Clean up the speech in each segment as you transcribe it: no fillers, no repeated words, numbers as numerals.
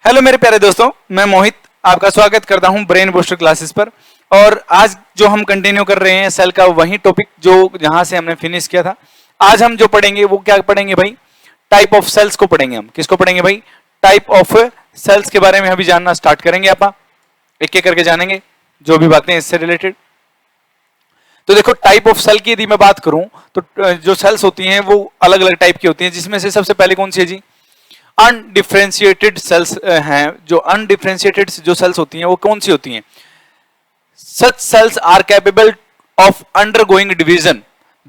Hello मेरे प्यारे दोस्तों, मैं मोहित आपका स्वागत करता हूं ब्रेन बूस्टर क्लासेस पर। और आज जो हम कंटिन्यू कर रहे हैं सेल का वही टॉपिक जो जहां से हमने फिनिश किया था। आज हम जो पढ़ेंगे वो क्या पढ़ेंगे भाई? टाइप ऑफ सेल्स को पढ़ेंगे। हम किसको पढ़ेंगे भाई? टाइप ऑफ सेल्स के बारे में अभी जानना स्टार्ट करेंगे। आप एक एक करके जानेंगे जो भी बातें इससे रिलेटेड। तो देखो, टाइप ऑफ सेल की यदि मैं बात करूं तो जो सेल्स होती हैं वो अलग अलग टाइप की होती हैं, जिसमें से सबसे पहले कौन सी है जी? अनडिफरेंशिएटेड सेल्स हैं। जो अनडिफरेंशिएटेड जो सेल्स होती हैं वो कौन सी होती हैं? Such cells are capable of undergoing division,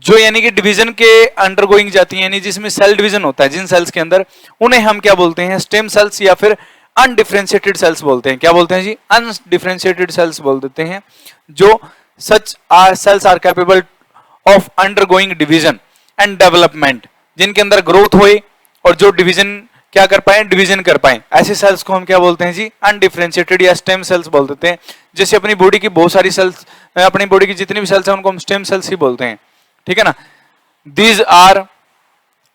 जो यानी कि डिवीजन के अंडरगोइंग जाती हैं, यानी जिसमें सेल डिवीजन होता है जिन सेल्स के अंदर, उन्हें हम क्या बोलते हैं? स्टेम सेल्स या फिर अनडिफरेंशिएटेड सेल्स बोलते हैं। क्या बोलते हैं जी? अनडिफरेंशिएटेड सेल्स बोल देते हैं। जो such cells are capable of undergoing division and development, जिनके अंदर ग्रोथ होए और जो डिवीजन क्या कर पाए? डिवीजन कर पाए, ऐसे सेल्स को हम क्या बोलते हैं जी? अनडिफरेंशिएटेड या स्टेम सेल्स बोल देते हैं। जैसे अपनी बॉडी की बहुत सारी सेल्स, अपनी बॉडी की जितनी भी सेल्स हैं उनको हम स्टेम सेल्स ही बोलते हैं, ठीक है ना। These are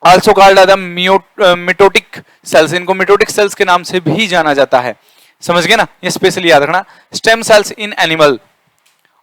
also called the mitotic cells, इनको मिटोटिक सेल्स के नाम से भी जाना जाता है। समझ गए ना? ये स्पेशली याद रखना। स्टेम सेल्स इन एनिमल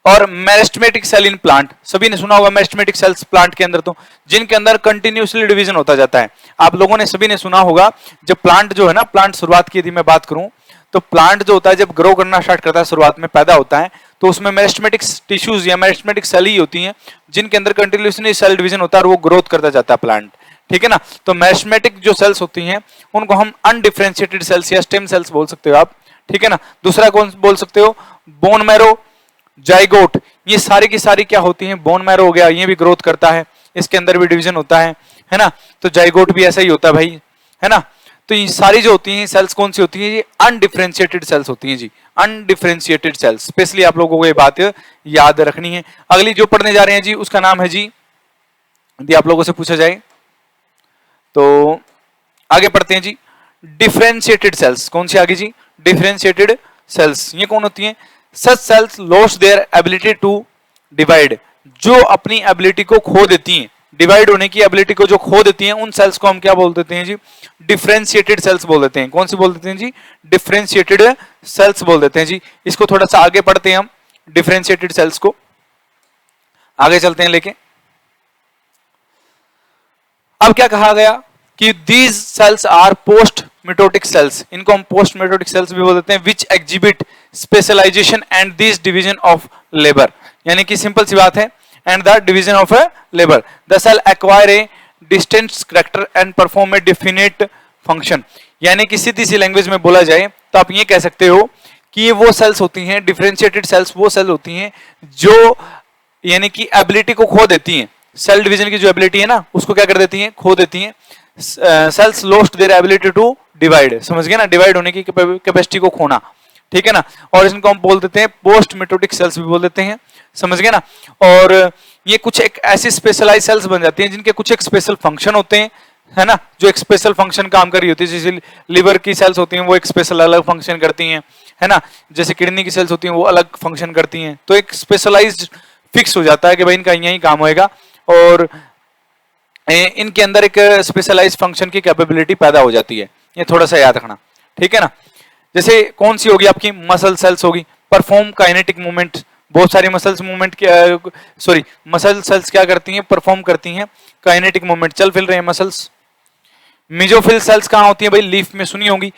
और मेरिस्टेमेटिक सेल इन प्लांट, सभी ने सुना होगा मेरिस्टेमेटिक सेल्स प्लांट के अंदर, तो जिनके अंदर कंटिन्यूसली डिवीजन होता जाता है। आप लोगों ने सभी ने सुना होगा, जब प्लांट जो है ना, प्लांट शुरुआत की यदि मैं बात करूं तो प्लांट जो होता है जब ग्रो करना स्टार्ट करता है, शुरुआत में पैदा होता है, तो उसमें मेरिस्टेमेटिक टिश्यूज या मेरिस्टेमेटिक सेल ही होती हैं जिनके अंदर कंटिन्यूसली सेल डिवीजन होता है और वो ग्रोथ करता जाता है प्लांट, ठीक है ना। तो मेरिस्टेमेटिक जो सेल्स होती हैं उनको हम अनडिफरेंशिएटेड सेल्स या स्टेम सेल्स बोल सकते हो आप, ठीक है ना। दूसरा कौन बोल सकते हो? बोन मैरो, जाइगोट, ये सारी की सारी क्या होती हैं? बोन मैरो हो गया, ये भी ग्रोथ करता है, इसके अंदर भी डिवीजन होता है ना। तो जाइगोट भी ऐसा ही होता है भाई, है ना। तो ये सारी जो होती हैं सेल्स कौन सी होती हैं? ये अनडिफरेंशिएटेड सेल्स होती हैं जी, अनडिफरेंशिएटेड सेल्स। स्पेशली आप लोगों को ये बात याद रखनी है। अगली जो पढ़ने जा रहे हैं जी उसका नाम है जी, यदि आप लोगों से पूछा जाए तो आगे पढ़ते हैं जी, डिफरेंशिएटेड सेल्स। कौन सी आगे जी? Differentiated sales. ये कौन होती हैं? Such cells lost their ability to divide, जो अपनी एबिलिटी को खो देती हैं, डिवाइड होने की एबिलिटी को जो खो देती हैं, उन सेल्स को हम क्या बोल देते हैं जी? डिफरेंशिएटेड सेल्स बोल देते हैं। कौन सी बोल देते हैं जी? डिफरेंशिएटेड सेल्स बोल देते हैं जी। इसको थोड़ा सा आगे पढ़ते हैं हम, डिफरेंशिएटेड सेल्स को आगे चलते हैं लेके। अब क्या कहा गया कि these cells are post mitotic cells, इनको हम पोस्ट मिटोटिक सेल्स भी बोल देते हैं, which exhibit specialization and this division of labour, यानी कि सिंपल सी बात है, and the division of labour the cell acquire a distance character and perform a definite function. यानी कि सीधी सी लैंग्वेज में बोला जाए तो आप ये कह सकते हो कि ये वो सेल्स होती हैं, डिफरेंशिएटेड सेल्स वो सेल होती हैं जो यानी कि एबिलिटी को खो देती हैं, सेल डिवीजन की जो एबिलिटी है ना उसको क्या कर देती हैं? खो देती हैं। Cells lost their ability to divide, समझ गए ना, डिवाइड होने की कैपेसिटी को खोना, ठीक है ना। और इनको हम बोल देते हैं पोस्ट मिटोटिक सेल्स भी बोल देते हैं, समझ गए ना। और ये कुछ एक ऐसी स्पेशलाइज सेल्स बन जाती हैं जिनके कुछ एक स्पेशल फंक्शन होते हैं, है ना, जो एक स्पेशल फंक्शन काम कर रही होती है। जैसे लिवर की सेल्स होती हैं वो एक स्पेशल अलग फंक्शन करती हैं, है ना। जैसे किडनी की सेल्स होती हैं वो अलग फंक्शन करती हैं। तो एक स्पेशलाइज्ड फिक्स हो जाता है कि भाई इनका यही काम होएगा, और इनके अंदर एक स्पेशलाइज्ड फंक्शन की कैपेबिलिटी पैदा हो जाती है। ये थोड़ा सा याद रखना, ठीक है ना। जैसे कौन सी होगी आपकी? मसल सेल्स होगी, परफॉर्म काइनेटिक मूवमेंट। बहुत सारी मसल्स मूवमेंट मसल सेल्स क्या करती हैं? परफॉर्म करती हैं काइनेटिक मूवमेंट, चल फिर रहे हैं मसल्स। मेसोफिल सेल्स कहाँ होती है भाई? लीफ में सुनी होगी।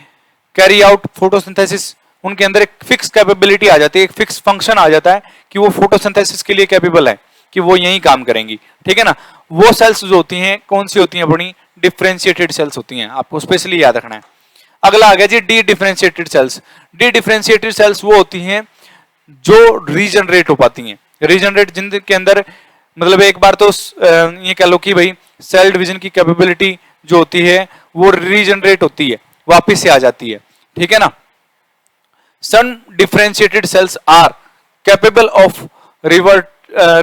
कैरी आउट फोटोसिंथेसिस, उनके अंदर एक फिक्स कैपेबिलिटी आ जाती है, एक फिक्स फंक्शन आ जाता है कि वो फोटोसिंथेसिस के लिए कैपेबल है, कि वो यही काम करेंगी, ठीक है ना। वो सेल्स जो होती हैं कौन सी होती हैं? अपनी डिफरेंशिएटेड सेल्स होती हैं, आपको स्पेशली याद रखना है। अगला आ गया G D differentiated sales. D differentiated sales वो होती हैं जो रीजनरेट हो पाती हैं, रीजनरेट जिनके अंदर मतलब एक बार तो ये कह लो कि भाई सेल डिवीजन की कैपेबिलिटी जो होती है वो रीजनरेट होती है, वापस से आ जाती है, ठीक है ना। Some differentiated cells are capable of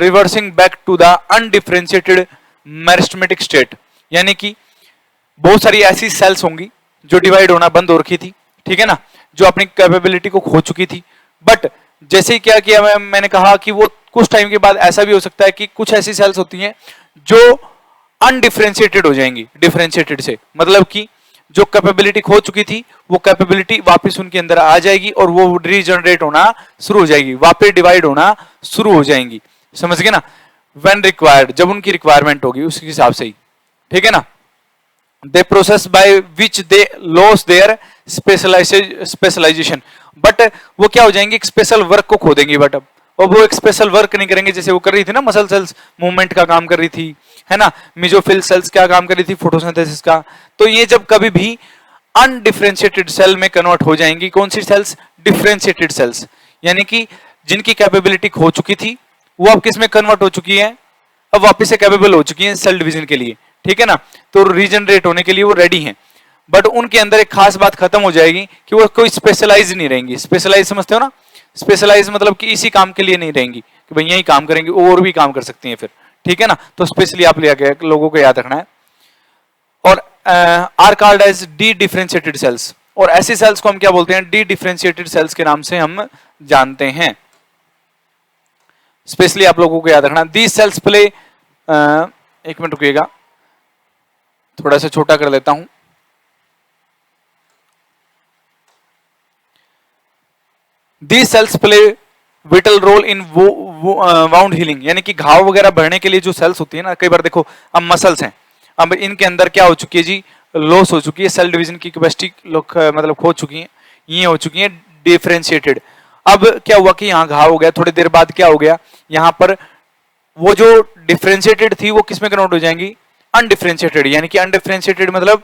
reversing back to the undifferentiated meristematic state, यानी कि बहुत सारी ऐसी सेल्स होंगी जो डिवाइड होना बंद हो रखी थी, ठीक है ना, जो अपनी कैपेबिलिटी को खो चुकी थी। बट जैसे ही क्या किया मैंने कहा कि वो कुछ टाइम के बाद ऐसा भी हो सकता है कि कुछ ऐसी सेल्स होती हैं जो अनडिफरेंशिएटेड हो जाएंगी डिफरेंशिएटेड से, मतलब कि जो कैपेबिलिटी खो चुकी थी वो कैपेबिलिटी वापस उनके अंदर आ जाएगी और वो रीजनरेट होना शुरू हो जाएगी, वापस डिवाइड होना शुरू हो जाएंगी। समझ गए ना? व्हेन रिक्वायर्ड, जब उनकी रिक्वायरमेंट होगी उसके हिसाब से ही, ठीक है ना? The process by which they loss their specialization, but वो क्या हो जाएंगे, एक स्पेशल वर्क को खो देंगे। बट अब और वो एक स्पेशल वर्क नहीं करेंगे जैसे वो कर रही थी ना, मसल सेल्स मूवमेंट का काम कर रही थी, है ना? मेसोफिल सेल्स क्या काम कर रही थी, फोटोसिंथेसिस का। तो ये जब कभी भी अनडिफरेंशिएटेड सेल में कन्वर्ट हो जाएंगी, कौन सी सेल्स? डिफरेंशिएटेड सेल्स, यानी कि जिनकी कैपेबिलिटी खो चुकी थी वो अब किस में कन्वर्ट हो चुकी है, अब वापस से कैपेबल हो चुकी है सेल डिवीजन के लिए, ठीक है ना? तो रीजनरेट होने के लिए वो रेडी हैं। बट उनके अंदर एक खास बात खत्म हो जाएगी कि वो कोई स्पेशलाइज नहीं रहेंगी। स्पेशलाइज समझते हो ना? स्पेशलाइज मतलब कि इसी काम के लिए नहीं रहेंगी कि भाई यही काम करेंगे, और भी काम कर सकती हैं फिर, ठीक है ना? तो स्पेशली आप लोगों को याद रखना है। और are called as the differentiated cells, और ऐसी सेल्स को हम क्या बोलते हैं? डी डिफरेंशिएटेड सेल्स के नाम से हम जानते हैं। स्पेशली आप लोगों को याद रखना, दीज सेल्स प्ले, एक मिनट रुकिएगा, थोड़ा सा छोटा कर लेता हूं। These cells play vital role in wound healing, यानी कि घाव वगैरह भरने के लिए जो सेल्स होती है ना, कई बार देखो अब मसल्स हैं, अब इनके अंदर क्या हो चुकी है जी, लॉस हो चुकी है, सेल डिवीजन की कैपेसिटी मतलब खो चुकी है, ये हो चुकी है डिफरेंशिएटेड। अब क्या हुआ कि यहाँ घाव हो गया, थोड़ी देर बाद क्या हो गया, यहाँ पर वो जो डिफरेंशिएटेड थी वो किसमें कन्वर्ट हो जाएंगी? अनडिफरेंशिएटेड, यानी कि अनडिफरेंशिएटेड मतलब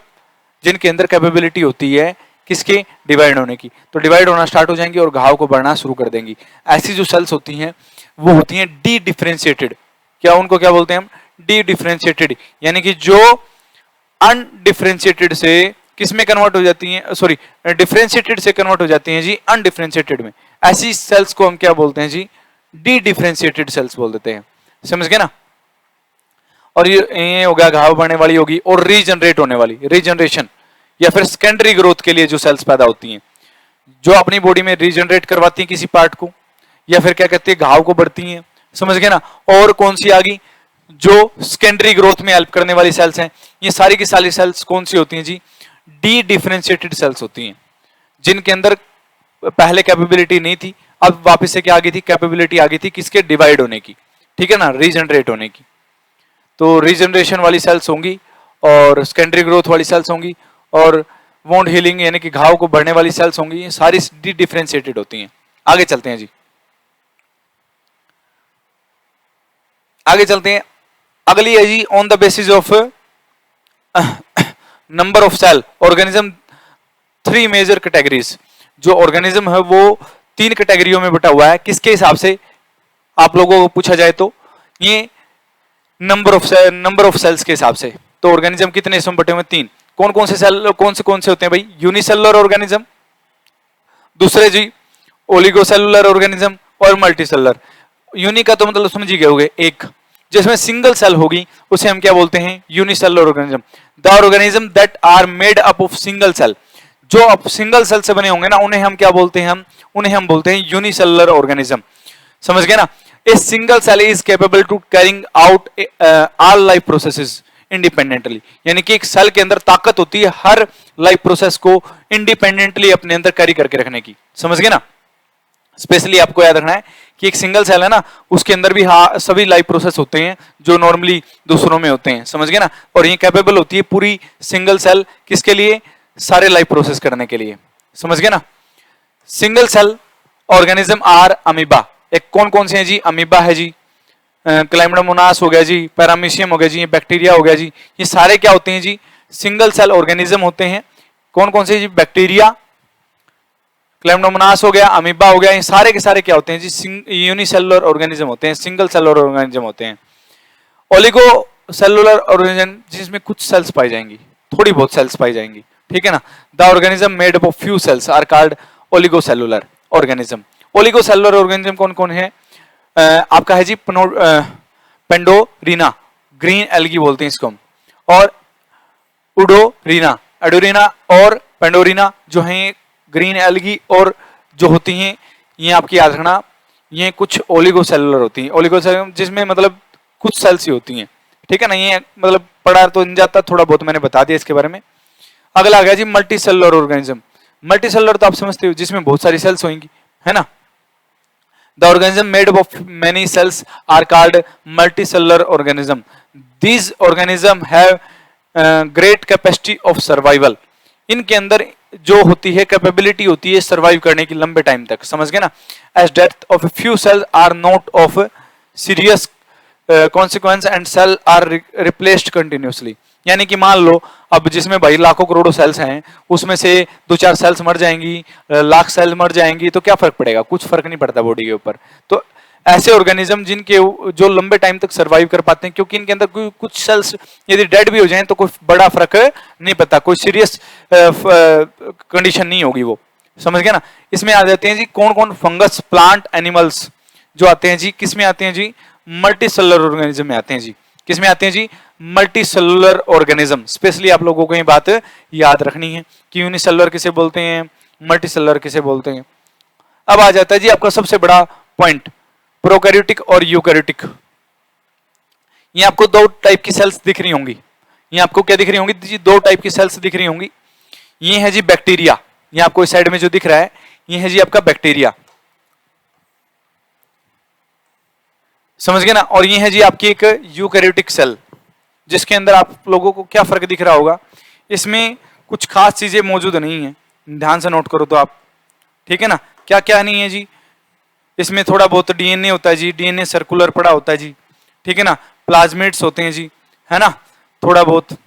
जिनके अंदर कैपेबिलिटी होती है किसके? डिवाइड होने की, तो डिवाइड होना स्टार्ट हो जाएंगी और घाव को बढ़ना शुरू कर देंगी। ऐसी जो सेल्स होती हैं वो होती हैं डी डिफरेंशिएटेड। क्या उनको क्या बोलते हैं हम? डी डिफरेंशिएटेड, यानी कि जो अनडिफरेंशिएटेड से किस में कन्वर्ट हो जाती हैं, सॉरी डिफरेंशिएटेड से कन्वर्ट हो जाती हैं जी अनडिफरेंशिएटेड में। ऐसी सेल्स को हम क्या बोलते हैं जी? डी डिफरेंशिएटेड सेल्स बोल देते हैं। समझ गए ना? और ये हो गया घाव बढ़ने वाली होगी, और रीजनरेट होने वाली, रीजनरेशन या फिर सेकेंडरी ग्रोथ के लिए जो सेल्स पैदा होती हैं, जो अपनी बॉडी में रीजनरेट करवाती हैं किसी पार्ट को, या फिर क्या कहते हैं घाव को बढ़ती हैं। समझ गए ना? और कौन सी आ गई? जो सेकेंडरी ग्रोथ में हेल्प करने वाली सेल्स हैं। ये सारी की सारी सेल्स कौन सी होती हैं जी? डी डिफरेंशिएटेड सेल्स होती हैं, जिनके अंदर पहले कैपेबिलिटी नहीं थी, अब वापस से क्या आ गई थी? कैपेबिलिटी आ गई थी किसके? डिवाइड होने की, ठीक है ना? रीजनरेट होने की। तो रीजनरेशन वाली सेल्स होंगी और सेकेंडरी ग्रोथ वाली सेल्स होंगी और वोंड हीलिंग यानी कि घाव को बढ़ने वाली सेल्स होंगी। ये सारी डी डिफरेंशिएटेड होती हैं। आगे चलते हैं जी, आगे चलते हैं। अगली है जी on the basis of number of cell organism 3 major categories. जो ऑर्गेनिज्म है वो 3 कैटेगरियों में बटा हुआ है। किसके हिसाब से आप लोगों को पूछा जाए तो ये नंबर ऑफ सेल्स के हिसाब से। तो ऑर्गेनिज्म कितने इसमें बटे हुए? 3। कौन कौन से सेल कौन से होते हैं भाई? यूनिसेलुलर ऑर्गेनिज्म, दूसरे जी ओलिगोसेलुलर ऑर्गेनिज्म और मल्टीसेलुलर। यूनि का तो मतलब समझ ही गए होंगे, एक जिसमें सिंगल सेल होगी उसे हम क्या बोलते हैं? Unicellular organism. The organism that are made up of single cell, जो अब सिंगल सेल से बने होंगे ना उन्हें हम क्या बोलते हैं? उन्हें हम बोलते हैं यूनिसेलुलर ऑर्गेनिज्म। समझ गए ना? A single cell is capable to carrying out all life processes independently, यानी कि एक सेल के अंदर ताकत होती है हर लाइफ प्रोसेस को इंडिपेंडेंटली अपने अंदर कैरी करके रखने की। समझ गए ना? स्पेशली आपको याद रखना है कि एक सिंगल सेल है ना, उसके अंदर भी सभी लाइफ प्रोसेस होते हैं जो नॉर्मली दूसरों में होते हैं। समझ गए ना? और ये कैपेबल होती है पूरी सिंगल सेल किसके लिए? सारे लाइफ प्रोसेस करने के लिए। समझ गए ना? Single cell organism are amoeba. एक कौन कौन से हैं जी? अमीबा है जी, क्लाइमेडोमोनास हो गया जी, पैरामीशियम हो गया जी, बैक्टीरिया हो गया जी। ये सारे क्या होते हैं जी? सिंगल सेल ऑर्गेनिज्म होते हैं। कौन कौन से जी? बैक्टीरिया, क्लाइमेडोमोनास हो गया, अमीबा हो गया। ये सारे के सारे क्या होते हैं जी? यूनिसेलुलर ऑर्गेनिज्म होते हैं, सिंगल सेलुलर ऑर्गेनिज्म होते हैं। ओलिगो सेलुलर ऑर्गेनिज्म जिसमें कुछ सेल्स पाई जाएंगी, थोड़ी बहुत सेल्स पाई जाएंगी, ठीक है ना? The organism made up of few cells are called oligocellular organism. Oligocellular organism कौन कौन है? आपका है जी पेंडोरीना, ग्रीन एल्गी बोलते हैं इसको हम, और उडोरीना, एडोरीना और पेंडोरीना जो हैं ग्रीन एल्गी और जो होती हैं ये आपकी याद रखना, ये कुछ ओलिगोसेलुलर होती हैं। ओलिगोसेलुलर जिसमें मतलब कुछ सेल्स ही होती हैं, ठीक है ना? ये मतलब पढ़ा तो नहीं जाता, थोड़ा बहुत मैंने बता दिया इसके बारे में। अगला आ गया जी multicellular organism. Multicellular तो आप समझते हो, जिसमें बहुत सारी सेल्स होंगी, है ना। The organism made up of many cells are called multicellular organism. These organism have great capacity of survival. इनके अंदर जो होती है कैपेबिलिटी होती है सर्वाइव करने की लंबे टाइम तक, समझ गए ना। As death of few cells are not of serious consequence and cell are replaced continuously. यानी कि मान लो अब जिसमें भाई लाखों करोड़ों सेल्स हैं, उसमें से 2-4 सेल्स मर जाएंगी, लाख सेल मर जाएंगी, तो क्या फर्क पड़ेगा? कुछ फर्क नहीं पड़ता बॉडी के ऊपर। तो ऐसे ऑर्गेनिज्म जिनके जो लंबे टाइम तक सर्वाइव कर पाते हैं, क्योंकि इनके अंदर कुछ सेल्स यदि डेड भी हो जाएं तो कोई बड़ा फर्क नहीं पड़ता, कोई सीरियस कंडीशन नहीं होगी वो, समझ गए ना। इसमें आ जाते हैं जी कौन कौन? फंगस, प्लांट, एनिमल्स जो आते हैं जी, किस में आते हैं जी? मल्टी सेलुलर ऑर्गेनिज्म में आते हैं जी। किस में आते हैं जी? Multicellular organism. स्पेशली आप लोगों को ये बात याद रखनी है कि यूनिसेलुलर किसे बोलते हैं, मल्टी सेलुलर किसे बोलते हैं। अब आ जाता है जी आपका सबसे बड़ा पॉइंट, प्रोकैरियोटिक और यूकैरियोटिक। ये आपको दो टाइप की सेल्स दिख रही होंगी। ये आपको क्या दिख रही होंगी जी? दो टाइप की सेल्स दिख रही होंगी। ये है जी बैक्टीरिया, ये आपको इस साइड में जो दिख रहा है ये है जी आपका बैक्टीरिया, समझ गए ना। और ये है जी आपकी एक यूकैरियोटिक सेल, जिसके अंदर आप लोगों को क्या फर्क दिख रहा होगा? इसमें कुछ खास चीजें मौजूद नहीं है, ध्यान से नोट करो तो आप, ठीक है ना। क्या क्या नहीं है जी? इसमें थोड़ा बहुत डीएनए होता है जी, डीएनए सर्कुलर पड़ा होता है जी, ठीक है ना। प्लाज्मिड्स होते हैं जी, है ना। थोड़ा बहुत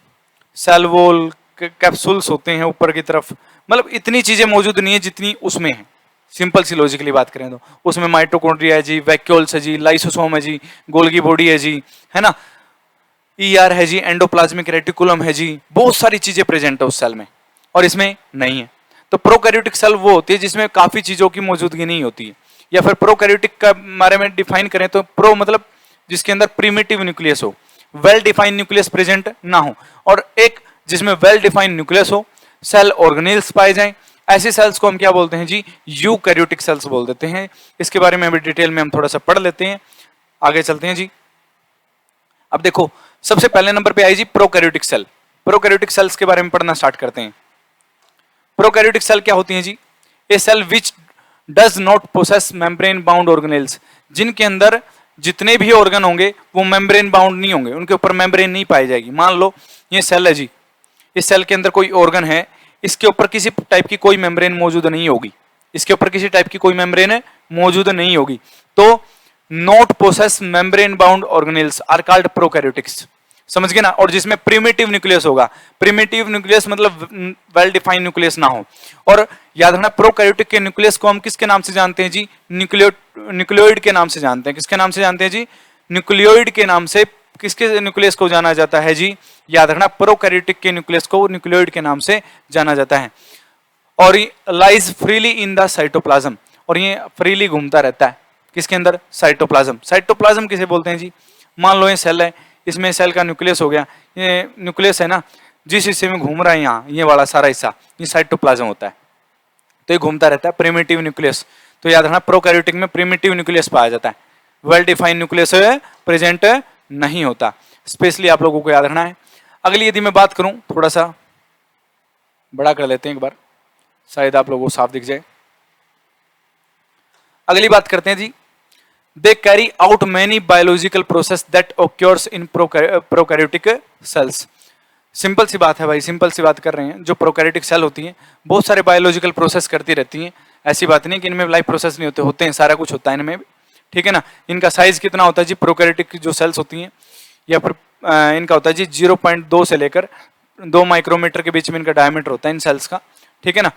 सेल वॉल कैप्सूल्स होते हैं ऊपर की तरफ, मतलब इतनी चीजें मौजूद नहीं है जितनी उसमें है। सिंपल सी लॉजिकली बात करें तो उसमें माइटोकॉन्ड्रिया है जी, वैक्यूल्स है जी, लाइसोसोम है जी, गोल्गी बॉडी है जी, है ना, ईआर है जी, एंडोप्लाज्मिक रेटिकुलम है जी, बहुत सारी चीजें प्रेजेंट है उस सेल में, और इसमें नहीं है। तो प्रोकैरियोटिक सेल वो होती है जिसमें काफी चीजों की मौजूदगी नहीं होती है। या फिर प्रोकैरियोटिक का बारे में डिफाइन करें तो प्रो मतलब जिसके अंदर प्रिमिटिव न्यूक्लियस हो, वेल डिफाइंड न्यूक्लियस प्रेजेंट ना हो, और एक जिसमें वेल डिफाइंड न्यूक्लियस हो, सेल ऑर्गेनेल्स पाए जाएं, ऐसी सेल्स को हम क्या बोलते हैं जी? यूकैरियोटिक सेल्स बोल देते हैं। इसके बारे में अभी डिटेल में हम थोड़ा सा पढ़ लेते हैं, आगे चलते हैं जी। अब देखो सबसे पहले नंबर पे आई जी प्रोकैरियोटिक सेल। प्रोकैरियोटिक सेल्स के बारे में पढ़ना स्टार्ट करते हैं। प्रोकैरियोटिक सेल क्या होती हैं जी? A cell which does not possess membrane bound organelles, जिनके अंदर जितने भी ऑर्गन होंगे वो मेम्ब्रेन बाउंड नहीं होंगे, उनके ऊपर मेम्ब्रेन नहीं पाई जाएगी। मान लो ये सेल है जी, इस सेल के अंदर कोई ऑर्गन है, इसके ऊपर किसी टाइप की कोई मेम्ब्रेन मौजूद नहीं होगी, इसके ऊपर किसी टाइप की कोई मेम्ब्रेन मौजूद नहीं होगी, तो not possess membrane bound organelles are called prokaryotics, समझ गए ना। और जिसमें प्रिमिटिव न्यूक्लियस होगा, प्रिमिटिव न्यूक्लियस मतलब वेल डिफाइंड न्यूक्लियस ना हो। और याद रखना प्रोकैरियोटिक के न्यूक्लियस को हम किसके नाम से जानते हैं जी? न्यूक्लियोइड के नाम से जानते हैं। किसके नाम से जानते हैं जी? न्यूक्लियोइड के नाम से किसके न्यूक्लियस को जाना जाता है जी? याद रखना प्रोकैरियोटिक के न्यूक्लियस को न्यूक्लियोइड के नाम से जाना जाता है। और ये lies freely in the cytoplasm, और ये फ्रीली घूमता रहता है किसके अंदर? साइटोप्लाज्म। साइटोप्लाज्म किसे बोलते हैं जी? मान लो ये सेल है, इसमें सेल का न्यूक्लियस हो गया, ये न्यूक्लियस है ना, जिस हिस्से में घूम रहा है यहाँ ये वाला सारा हिस्सा, ये साइटोप्लाज्म होता है। तो ये घूमता रहता है, प्रिमिटिव न्यूक्लियस। तो याद रखना प्रोकैरियोटिक में प्रिमिटिव न्यूक्लियस पाया जाता है, वेल डिफाइंड न्यूक्लियस प्रेजेंट नहीं होता। स्पेशली आप लोगों को याद रखना है। अगली यदि मैं बात करूं, थोड़ा सा बड़ा कर लेते हैं एक बार, शायद आप लोगों को साफ दिख जाए। अगली बात करते हैं जी, they carry out many biological process that occurs in prokaryotic cells. सिंपल सी बात है भाई, सिंपल सी बात कर रहे हैं। जो प्रोकैरियोटिक सेल होती हैं बहुत सारे बायोलॉजिकल प्रोसेस करती रहती हैं, ऐसी बात नहीं कि इनमें लाइफ प्रोसेस नहीं होते, होते हैं, सारा कुछ होता है इनमें भी, ठीक है ना। इनका साइज कितना होता है जी? प्रोकैरियोटिक जो सेल्स होती हैं या फिर इनका होता है जी 0.2 से लेकर 2 माइक्रोमीटर के बीच में इनका डायमीटर होता है इन सेल्स का, ठीक है ना।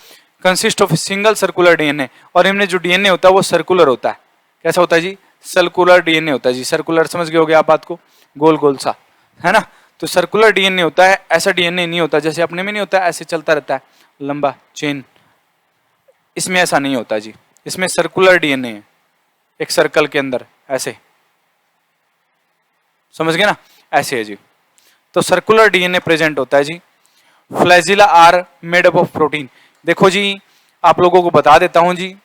Consist of single circular DNA, और इनमें जो डीएनए होता है वो सर्कुलर होता है। कैसा होता है जी? सर्कुलर डीएनए होता है जी। सर्कुलर समझ गए होगे आप बात को, गोल गोल सा, है ना। तो सर्कुलर डीएनए होता है, ऐसा डीएनए नहीं होता जैसे अपने में नहीं होता ऐसे चलता रहता है लंबा चेन, इसमें ऐसा नहीं होता जी। इसमें सर्कुलर डीएनए है, एक सर्कल के अंदर ऐसे, समझ गए ना, ऐसे है जी। तो सर्कुलर डीएनए प्रेजेंट होता है जी। Flagella are made up of protein. देखो जी आप लोगों को बता देता हूं जी,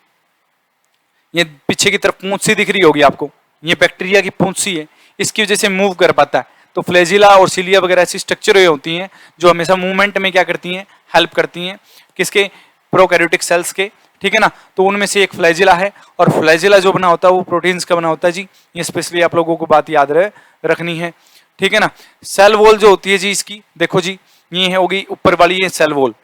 ये पीछे की तरफ पूंछ सी दिख रही होगी आपको, ये बैक्टीरिया की पूंछ सी है, इसकी वजह से मूव कर पाता है। तो फ्लैजिला और सिलिया वगैरह ऐसी स्ट्रक्चर होती हैं जो हमेशा मूवमेंट में क्या करती हैं? हेल्प करती हैं, किसके, प्रोकैरियोटिक सेल्स के, ठीक है ना। तो उनमें से एक फ्लैजिला है, और फ्लैजिला जो बना होता है वो प्रोटीन्स का बना होता है जी। ये स्पेशली आप लोगों को बात याद रखनी है, ठीक है ना। सेल वॉल जो होती है जी इसकी, देखो जी, ये है होगी ऊपर वाली ये सेल वॉल,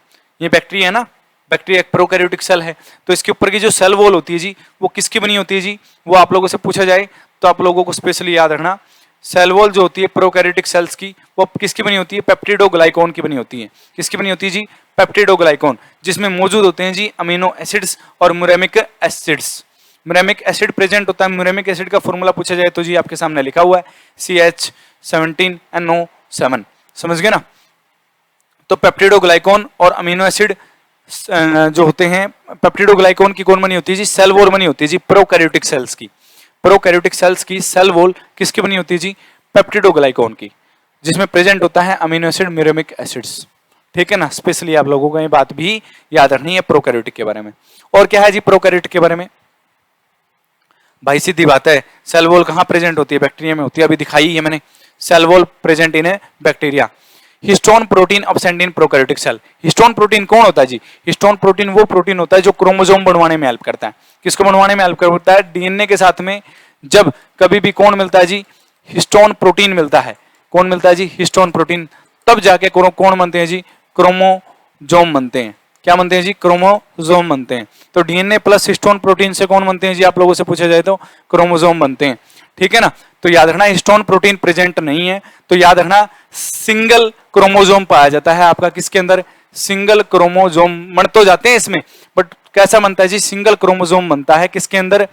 ये बैक्टीरिया है ना, बैक्टीरिया एक प्रोकैरियोटिक सेल है, तो इसके ऊपर की जो सेल वॉल होती है जी वो किसकी बनी होती है जी, वो आप लोगों से पूछा जाए तो आप लोगों को स्पेशली याद रखना, सेल वॉल जो होती है प्रोकैरियोटिक सेल्स की वो किसकी बनी होती है, पेप्टिडोग्लाइकॉन की बनी होती है। किसकी बनी होती है जी, पेप्टिडोग्लाइकॉन, जिसमें मौजूद होते हैं जी अमीनो एसिड्स और मुरेमिक एसिड्स। मुरेमिक एसिड प्रेजेंट होता है, मुरेमिक एसिड का फॉर्मूला पूछा जाए तो जी आपके सामने लिखा हुआ है CH17NO7, समझ गए ना। तो पेप्टिडोग्लाइकॉन और अमीनो एसिड जो होते हैं, पेप्टिडोग्लाइकॉन की कौन बनी होती है जी, सेल वॉल बनी होती है जी प्रोकैरियोटिक सेल्स की। प्रोकैरियोटिक सेल्स की सेल वॉल किसकी बनी होती है जी, पेप्टिडोग्लाइकॉन की, जिसमें प्रेजेंट होता है अमीनो एसिड म्यूरेमिक एसिड्स, ठीक है ना। स्पेशली आप लोगों को ये बात भी याद रखनी है प्रोकैरियोटिक के बारे में। और क्या है जी प्रोकैरियोटिक के बारे में, भाई सीधी बात है, सेल वॉल कहाँ प्रेजेंट होती है, बैक्टीरिया में होती है, अभी दिखाई है मैंने, cell wall present in bacteria. Histone protein absent in prokaryotic cell. Histone protein कौन होता है जी, हिस्टोन प्रोटीन वो प्रोटीन होता है जो क्रोमोसोम बनवाने में हेल्प करता है। किसको बनवाने में हेल्प करता है, डीएनए के साथ में जब कभी भी कौन मिलता है जी, हिस्टोन प्रोटीन मिलता है। कौन मिलता है जी, हिस्टोन प्रोटीन, तब जाके कौन बनते हैं जी, क्रोमोजोम बनते हैं। क्या बनते हैं जी, क्रोमोजोम बनते हैं। तो डीएनए प्लस हिस्टोन प्रोटीन से कौन बनते हैं जी, आप लोगों से पूछा जाए तो क्रोमोजोम बनते हैं, ठीक है ना। तो याद रखना हिस्टोन प्रोटीन प्रेजेंट नहीं है, तो याद रखना सिंगल क्रोमोजोम पाया जाता है आपका किसके अंदर, सिंगल क्रोमोजोम बन तो जाते हैं इसमें, बट कैसा बनता है जी, सिंगल क्रोमोजोम बनता है किसके अंदर,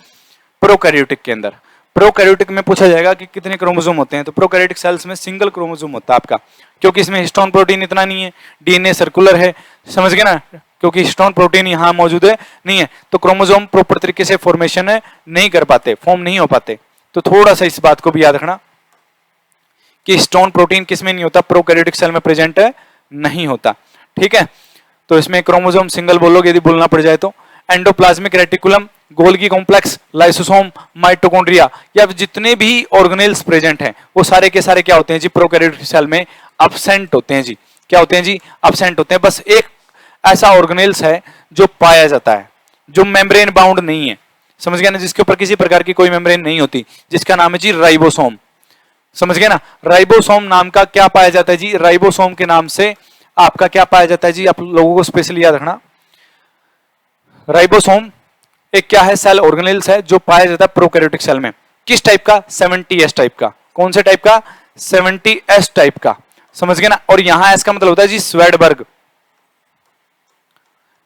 प्रोकैरियोटिक के अंदर। प्रोकैरियोटिक में पूछा जाएगा कि कितने क्रोमोसोम होते हैं, तो प्रोकैरियोटिक सेल्स में सिंगल क्रोमोसोम होता है आपका, क्योंकि इसमें हिस्टोन प्रोटीन इतना नहीं है, डीएनए सर्कुलर है, समझ गए ना। क्योंकि हिस्टोन प्रोटीन यहाँ मौजूद है नहीं है, तो क्रोमोसोम प्रॉपर तरीके से फॉर्मेशन नहीं कर पाते, फॉर्म नहीं हो पाते। तो थोड़ा सा इस बात को भी याद रखना कि हिस्टोन प्रोटीन किसमें नहीं होता, प्रोकैरियोटिक सेल में प्रेजेंट नहीं होता, ठीक है। तो इसमें क्रोमोसोम सिंगल बोलोगे यदि बोलना पड़ जाए तो। Endoplasmic reticulum, Golgi complex, lysosome, mitochondria, या जितने भी ऑर्गेनेल्स प्रेजेंट हैं वो सारे के सारे क्या होते हैं जी, प्रोकैरियोटिक सेल में अब्सेंट होते हैं जी। क्या होते हैं जी, अब्सेंट होते हैं। बस एक ऐसा ऑर्गेनेल्स है जो पाया जाता है, जो मेम्ब्रेन बाउंड नहीं है, समझ गए ना, जिसके ऊपर किसी प्रकार की कोई मेम्ब्रेन नहीं होती, जिसका नाम है जी राइबोसोम, समझ गए ना। राइबोसोम नाम का क्या पाया जाता है जी, राइबोसोम के नाम से आपका क्या पाया जाता है जी, आप लोगों को स्पेशली याद रखना। राइबोसोम एक क्या है, सेल ऑर्गेनेल्स है जो पाया जाता है प्रोकैरियोटिक सेल में। किस टाइप का, 70S टाइप का। कौन से टाइप का, 70S टाइप का, समझ गए ना। और यहां एस का मतलब होता है जी स्वेडबर्ग।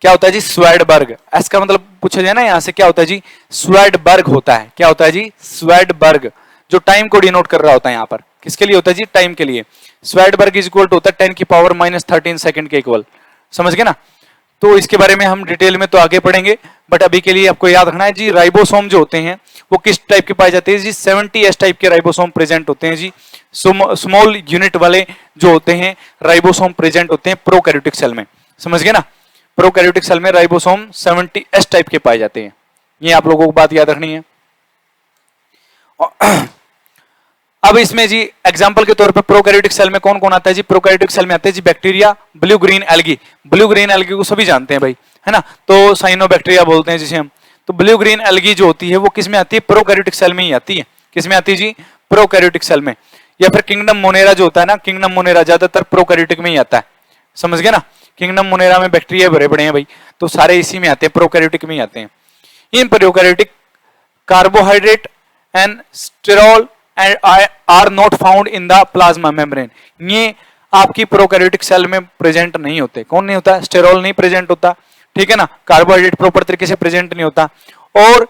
क्या होता है जी, स्वेडबर्ग। एस का मतलब पूछा जाए ना यहां से, क्या होता है जी, स्वेडबर्ग होता है। क्या होता है जी, स्वेडबर्ग, जो टाइम को डिनोट कर रहा होता है यहाँ पर, किसके लिए होता है जी, टाइम के लिए। स्वेडबर्ग इज इक्वल टू होता है 10⁻⁻13 सेकंड के इक्वल, समझ गए ना। तो इसके बारे में हम डिटेल में तो आगे पढ़ेंगे, बट अभी के लिए आपको याद रखना है जी, राइबोसोम जो होते हैं वो किस टाइप के पाए जाते हैं जी, 70S टाइप के राइबोसोम प्रेजेंट होते हैं जी। स्मॉल यूनिट वाले जो होते हैं राइबोसोम प्रेजेंट होते हैं प्रोकैरियोटिक सेल में, समझ गए ना। प्रोकैरियोटिक सेल में राइबोसोम 70S टाइप के पाए जाते हैं, ये आप लोगों को बात याद रखनी है। अब इसमें जी एग्जांपल के तौर पे प्रोकैरियोटिक सेल में कौन कौन आता है जी, प्रोकैरियोटिक सेल में आते हैं जी bacteria, blue green algae. Blue green algae को सभी जानते हैं भाई, है ना, तो साइनोबैक्टीरिया बोलते हैं जिसे हम। तो ब्लू ग्रीन एल्गी जो होती है वो किस में आती है, प्रोकैरियोटिक सेल में ही आती है। किस में आती है जी, प्रोकैरियोटिक सेल में। या फिर किंगडम मोनेरा जो होता है ना, किंगडम मोनेरा ज्यादातर प्रोकैरियोटिक में ही आता है, समझ गए ना। किंगडम मोनेरा में बैक्टीरिया भरे पड़े हैं भाई, तो सारे इसी में आते हैं, प्रोकैरियोटिक में ही आते हैं। In prokaryotic carbohydrate and sterol are not found in the plasma membrane. ये आपकी प्रोकैरियोटिक सेल में प्रेजेंट नहीं होते। कौन नहीं होता, स्टेरॉल नहीं प्रेजेंट होता, ठीक है ना, कार्बोहाइड्रेट प्रॉपर तरीके से प्रेजेंट नहीं होता। और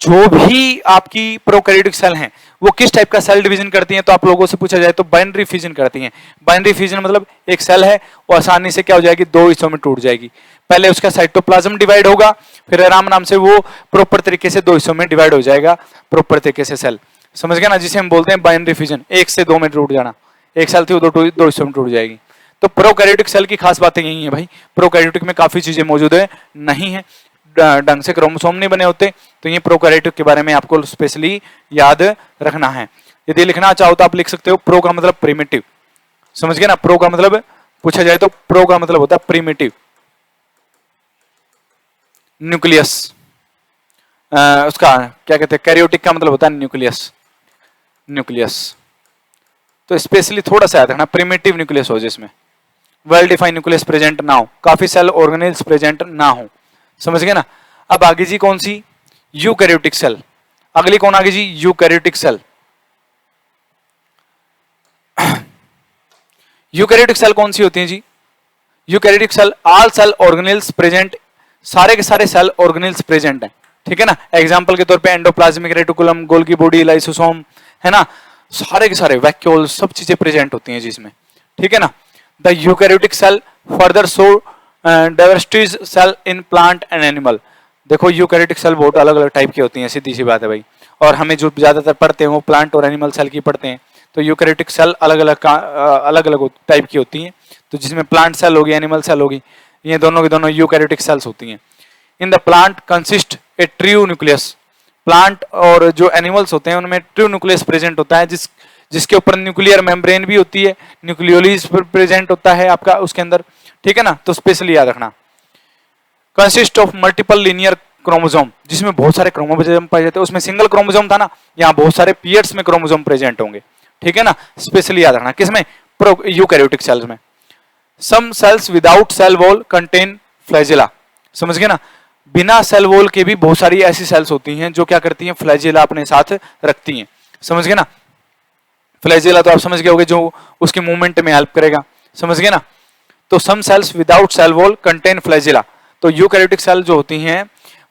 जो भी आपकी प्रोकैरियोटिक सेल हैं वो किस टाइप का सेल डिवीजन करती हैं, तो आप लोगों से पूछा जाए तो बाइनरी फ्यूजन करती हैं। बाइनरी फ्यूजन मतलब एक सेल है वो आसानी से क्या हो जाएगी, दो हिस्सों में टूट जाएगी। पहले उसका साइटोप्लाज्म डिवाइड होगा, फिर आराम आराम से वो प्रॉपर तरीके से दो हिस्सों में डिवाइड हो जाएगा प्रॉपर तरीके से सेल, समझ गया ना, जिसे हम बोलते हैं बाइनरी फ्यूजन, एक से दो में टूट जाना। एक सेल थी वो दो हिस्सों में टूट जाएगी। तो प्रोकैरियोटिक सेल की खास बातें यही है भाई, प्रोकैरियोटिक में काफी चीजें मौजूद है नहीं है, ढंग से क्रोमोसोम नहीं बने होते, तो ये प्रोकैरियोटिक के बारे में आपको स्पेशली याद रखना है। यदि लिखना चाहो तो आप लिख सकते हो, प्रो का मतलब प्रिमिटिव, समझ गए ना, प्रो का मतलब पूछा जाए तो प्रो का मतलब होता है प्रिमिटिव न्यूक्लियस, उसका क्या कहते हैं कैरियोटिक का मतलब होता है न्यूक्लियस, न्यूक्लियस। तो स्पेशली थोड़ा सा याद रखना प्रिमिटिव न्यूक्लियस हो जिसमें वेल डिफाइंड न्यूक्लियस प्रेजेंट ना हो, काफी सेल ऑर्गेनेल्स प्रेजेंट ना हो, समझ गए ना। अब आगे जी कौन सी, यूकैरियोटिक सेल। अगली कौन आगे जी, यूकैरियोटिक सेल। यूकैरियोटिक सेल कौन सी होती है जी, eukaryotic cell all cell organelles present, सारे के सारे सेल ऑर्गेनेल्स प्रेजेंट हैं, ठीक है ना। एग्जांपल के तौर पे endoplasmic reticulum, Golgi body, lysosome, है ना, सारे के सारे वैक्यूल, सब चीजें प्रेजेंट होती हैं जिसमें, ठीक है ना। The eukaryotic cell further show diversities cell in plant and animal. देखो यूकैरियोटिक सेल बहुत अलग अलग टाइप की होती हैं, सीधी सी बात है भाई, और हमें जो ज्यादातर पढ़ते हैं वो प्लांट और एनिमल सेल की पढ़ते हैं। तो यूकैरियोटिक सेल अलग अलग टाइप की होती हैं, तो जिसमें प्लांट सेल होगी, एनिमल सेल होगी, ये दोनों की दोनों यूकैरियोटिक सेल्स होती हैं। In the plant consist A true nucleus, plant और जो एनिमल्स होते हैं उनमें ट्रू न्यूक्लियस प्रेजेंट होता है, जिसके ऊपर न्यूक्लियर मेम्ब्रेन भी होती है, न्यूक्लियोलिस प्रेजेंट होता है आपका उसके अंदर, ठीक है ना। तो स्पेशली याद रखना consist of multiple linear chromosome, जिसमें बहुत सारे क्रोमोसोम पाए जाते हैं, उसमें सिंगल क्रोमोसोम था ना, यहाँ बहुत सारे पेयर्स में क्रोमोसोम प्रेजेंट होंगे, ठीक है ना। स्पेशली याद रखना किसमें, यूकैरियोटिक सेल्स में। Some cells without cell wall contain flagella, समझ गए ना, बिना सेल वॉल के भी बहुत सारी ऐसी सेल्स होती हैं जो क्या करती हैं, फ्लैजेला अपने साथ रखती हैं, समझ गए ना। फ्लैजेला तो आप समझ गए होंगे, जो उसके मूवमेंट में हेल्प करेगा, समझ गए ना। तो some cells without cell wall contain flagella, तो यूकैरियोटिक सेल जो होती हैं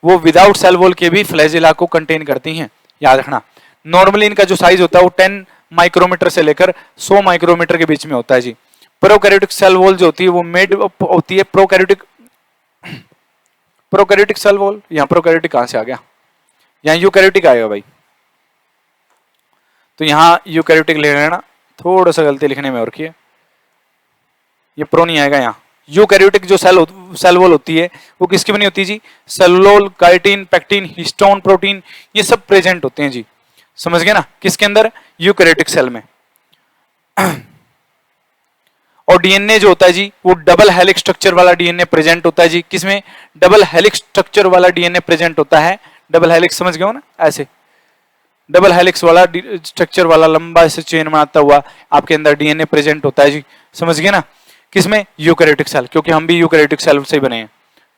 वो विदाउट सेल वॉल के भी फ्लैजेला को कंटेन करती हैं, याद रखना। नॉर्मली इनका जो साइज होता है वो 10 माइक्रोमीटर से लेकर 100 माइक्रोमीटर के बीच में होता है जी। प्रोकैरियोटिक सेल वॉल जो होती है वो मेड होती है प्रोकैरियोटिक सेल वॉल, यहाँ प्रोकैरियोटिक कहां से आ गया, यहाँ यूकैरियोटिक आएगा भाई, तो यहाँ यूकैरियोटिक ले लेना, थोड़ा सा गलती लिखने में और की है, ये प्रो नहीं आएगा यहाँ। यूकैरियोटिक जो सेल वॉल होती है वो किसकी बनी होती है जी, cellulose, chitin, pectin, histone protein, ये सब प्रेजेंट होते हैं जी, समझ गए ना, किसके अंदर, यूकैरियोटिक सेल में। और डीएनए जो होता है जी वो डबल हेलिक्स स्ट्रक्चर वाला डीएनए प्रेजेंट होता है जी, किसमें, डबल हेलिक्स स्ट्रक्चर वाला डीएनए प्रेजेंट होता है। डबल हेलिक्स समझ गए हो ना, ऐसे डबल हेलिक्स वाला स्ट्रक्चर वाला लंबा ऐसे चेन बनाता हुआ आपके अंदर डीएनए प्रेजेंट होता है जी, समझ गए ना, किसमें, यूकैरियोटिक सेल, क्योंकि हम भी यूकैरियोटिक सेल से बने हैं,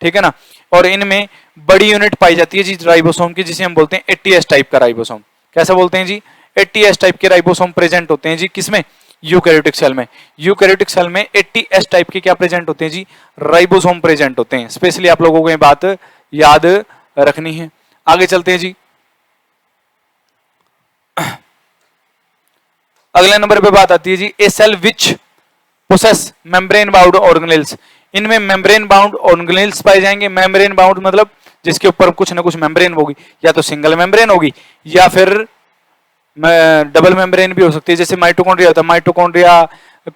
ठीक है ना। और इनमें बड़ी यूनिट पाई जाती है जी राइबोसोम की, जिसे हम बोलते हैं 80S टाइप का राइबोसोम। कैसा बोलते हैं जी, 80S टाइप के राइबोसोम प्रेजेंट होते हैं जी, किसमें, यूकैरियोटिक सेल में। यूकैरियोटिक सेल में 80S टाइप के क्या प्रेजेंट होते हैं जी, राइबोसोम प्रेजेंट होते हैं। स्पेशली आप लोगों को ये बात याद रखनी है। आगे चलते हैं जी, अगले नंबर पे बात आती है जी, a cell which possess membrane bound organelles. इनमें मेम्ब्रेन बाउंड ऑर्गेनेल्स पाए जाएंगे। मेम्ब्रेन बाउंड मतलब जिसके ऊपर कुछ ना कुछ मेम्ब्रेन होगी, या तो सिंगल मेम्ब्रेन होगी या फिर डबल मेम्ब्रेन भी हो सकती है, जैसे माइटोकॉन्ड्रिया होता है, माइटोकॉन्ड्रिया,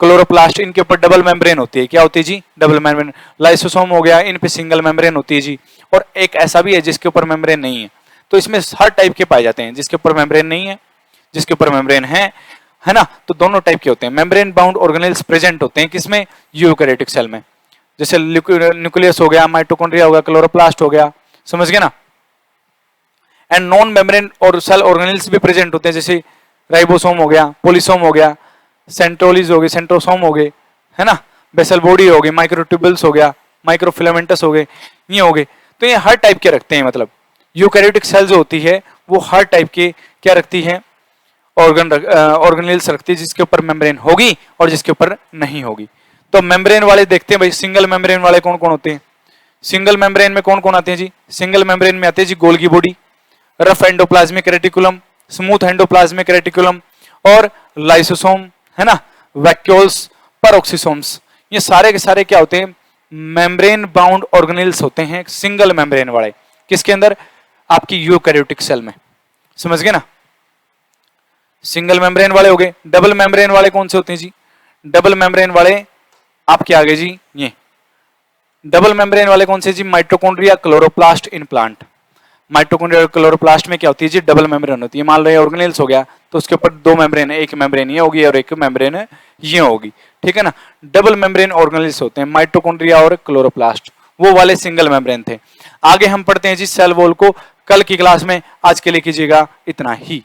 क्लोरोप्लास्ट, इनके ऊपर डबल मेम्ब्रेन होती है। क्या होती है जी, डबल मेम्ब्रेन। लाइसोसोम हो गया, इन पे सिंगल मेम्ब्रेन होती है जी। और एक ऐसा भी है जिसके ऊपर मेम्ब्रेन नहीं है। तो इसमें हर टाइप के पाए जाते हैं, जिसके ऊपर मेम्ब्रेन नहीं है, जिसके ऊपर मेम्ब्रेन है ना, तो दोनों टाइप के होते हैं। मेम्ब्रेन बाउंड ऑर्गेनेल्स प्रेजेंट होते हैं किसमें, यूकैरियोटिक सेल में, जैसे न्यूक्लियस हो गया, माइटोकॉन्ड्रिया हो गया, क्लोरोप्लास्ट हो गया, समझ गए ना। एंड नॉन मेम्ब्रेन और सेल ऑर्गेनेल्स भी प्रेजेंट होते हैं, जैसे राइबोसोम हो गया, पोलिसोम हो गया, सेंट्रोलिस हो गए, सेंट्रोसोम हो गए, है ना, बेसल बॉडी हो गई, माइक्रोट्यूबल्स हो गया, माइक्रोफिलामेंटस हो गए, ये हो गए। तो ये हर टाइप के रखते हैं, मतलब यूकैरियोटिक सेल जो होती है वो हर टाइप के क्या रखती है, ऑर्गेनेल्स रखती है, जिसके ऊपर मेम्ब्रेन होगी और जिसके ऊपर नहीं होगी। तो मेम्ब्रेन वाले देखते हैं भाई, सिंगल मेम्ब्रेन वाले कौन कौन होते हैं। सिंगल मेम्ब्रेन में कौन कौन आते हैं जी, सिंगल मेम्ब्रेन में आते हैं जी Golgi body, rough endoplasmic reticulum, smooth endoplasmic reticulum और लाइसोसोम, है ना, वैक्यूल्स, पेरोक्सिसोम्स। ये सारे के सारे क्या होते हैं, मेम्ब्रेन बाउंड ऑर्गेनेल्स होते हैं, सिंगल मेम्ब्रेन वाले, किसके अंदर, आपकी यूकैरियोटिक सेल में, समझ गए ना। सिंगल मेम्ब्रेन वाले हो गए। डबल मेम्ब्रेन वाले कौन से होते हैं जी, डबल मेम्ब्रेन वाले आपके आगे जी, ये डबल मेम्ब्रेन वाले कौन से जी, mitochondria, chloroplast in plant. Mitochondria और क्लोरोप्लास्ट में क्या होती है जी, डबल मेम्ब्रेन होती है। मान लो ये ऑर्गेनेल्स हो गया तो उसके ऊपर दो मेम्ब्रेन है, एक मेम्ब्रेन ये होगी और एक मेम्ब्रेन ये होगी, ठीक है ना। डबल मेम्ब्रेन ऑर्गेनेल्स होते हैं माइटोकॉन्ड्रिया और क्लोरोप्लास्ट, वो वाले सिंगल मेम्ब्रेन थे। आगे हम पढ़ते हैं जी सेल वॉल को कल की क्लास में, आज के लिए कीजिएगा इतना ही।